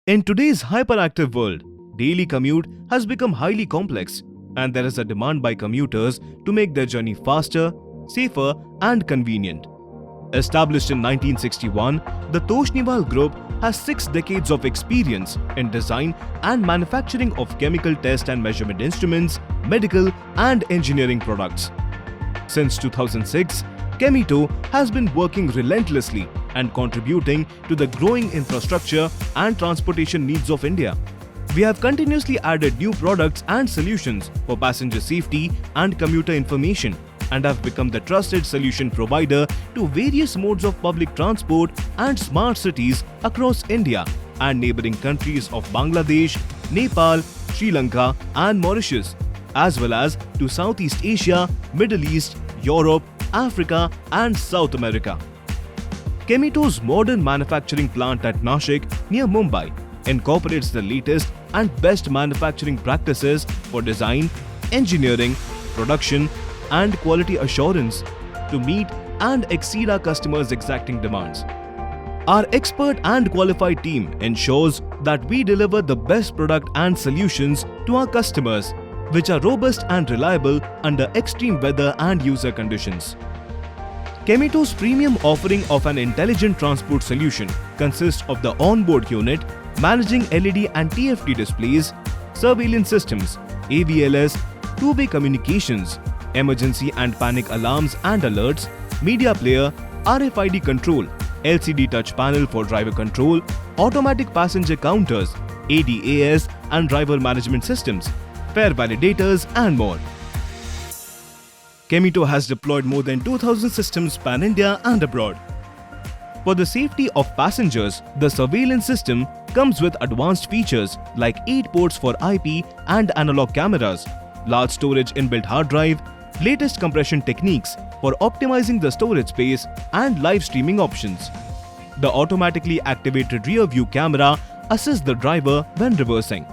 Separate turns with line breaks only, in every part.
In today's hyperactive world, daily commute has become highly complex, and there is a demand by commuters to make their journey faster, safer, and convenient. Established in 1961, the Toshniwal Group has 6 decades of experience in design and manufacturing of chemical test and measurement instruments, medical and engineering products. Since 2006, Chemito has been working relentlessly and contributing to the growing infrastructure and transportation needs of India. We have continuously added new products and solutions for passenger safety and commuter information, and have become the trusted solution provider to various modes of public transport and smart cities across India and neighboring countries of Bangladesh, Nepal, Sri Lanka and Mauritius, as well as to Southeast Asia, Middle East, Europe, Africa and South America. Chemito's modern manufacturing plant at Nashik near Mumbai incorporates the latest and best manufacturing practices for design, engineering, production and quality assurance to meet and exceed our customers' exacting demands. Our expert and qualified team ensures that we deliver the best product and solutions to our customers, which are robust and reliable under extreme weather and user conditions. Chemito's premium offering of an intelligent transport solution consists of the onboard unit managing LED and TFT displays, surveillance systems, AVLS, two-way communications, emergency and panic alarms and alerts, media player, RFID control, LCD touch panel for driver control, automatic passenger counters, ADAS and driver management systems, fare validators and more. Chemito has deployed more than 2,000 systems pan-India and abroad. For the safety of passengers, the surveillance system comes with advanced features like 8 ports for IP and analog cameras, large storage inbuilt hard drive, latest compression techniques for optimizing the storage space and live streaming options. The automatically activated rear view camera assists the driver when reversing.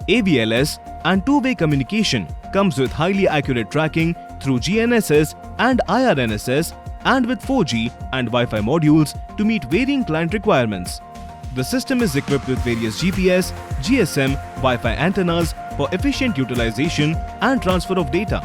AVLS and two-way communication comes with highly accurate tracking through GNSS and IRNSS and with 4G and Wi-Fi modules to meet varying client requirements. The system is equipped with various GPS, GSM, Wi-Fi antennas for efficient utilization and transfer of data.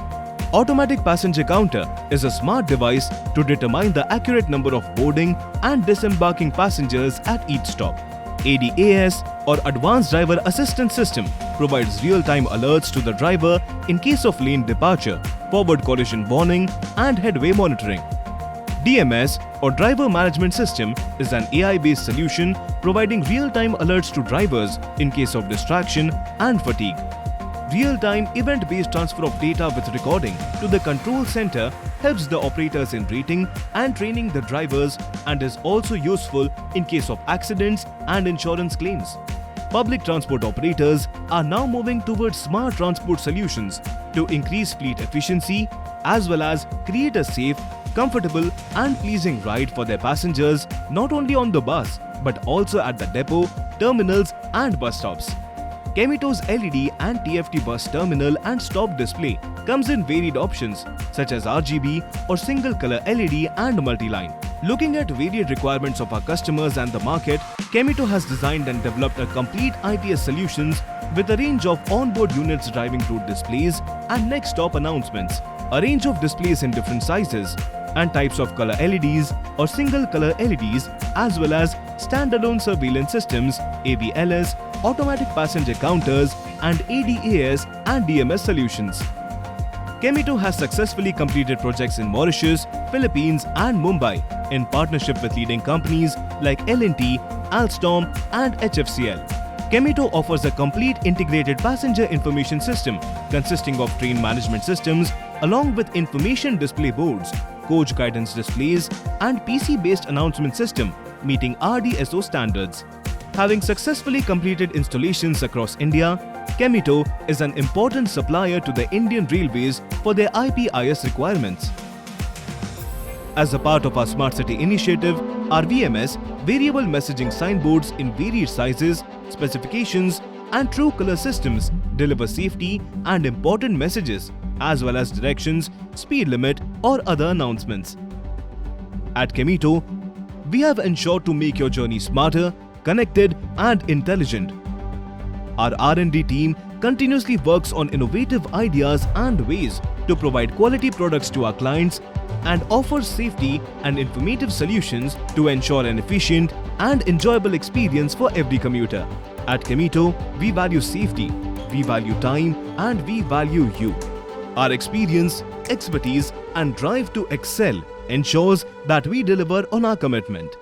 Automatic passenger counter is a smart device to determine the accurate number of boarding and disembarking passengers at each stop. ADAS or Advanced Driver Assistance System provides real-time alerts to the driver in case of lane departure, forward collision warning and headway monitoring. DMS or Driver Management System is an AI-based solution providing real-time alerts to drivers in case of distraction and fatigue. Real-time event-based transfer of data with recording to the control center helps the operators in rating and training the drivers and is also useful in case of accidents and insurance claims. Public transport operators are now moving towards smart transport solutions to increase fleet efficiency as well as create a safe, comfortable and pleasing ride for their passengers not only on the bus but also at the depot, terminals and bus stops. Chemito's LED and TFT bus terminal and stop display comes in varied options such as RGB or single color LED and multi-line. Looking at varied requirements of our customers and the market, Chemito has designed and developed a complete ITS solutions with a range of onboard units driving route displays and next stop announcements, a range of displays in different sizes and types of color LEDs or single color LEDs as well as standalone surveillance systems, AVLS, automatic passenger counters and ADAS and DMS solutions. Chemito has successfully completed projects in Mauritius, Philippines and Mumbai in partnership with leading companies like L&T, Alstom and HFCL. Chemito offers a complete integrated passenger information system consisting of train management systems along with information display boards, coach guidance displays and PC-based announcement system meeting RDSO standards. Having successfully completed installations across India, Chemito is an important supplier to the Indian Railways for their IPIS requirements. As a part of our Smart City initiative, our VMS, variable messaging signboards in varied sizes, specifications and true color systems deliver safety and important messages as well as directions, speed limit or other announcements. At Chemito, we have ensured to make your journey smarter, connected, and intelligent. Our R&D team continuously works on innovative ideas and ways to provide quality products to our clients and offers safety and informative solutions to ensure an efficient and enjoyable experience for every commuter. At Kemito, we value safety, we value time, and we value you. Our experience, expertise, and drive to excel ensures that we deliver on our commitment.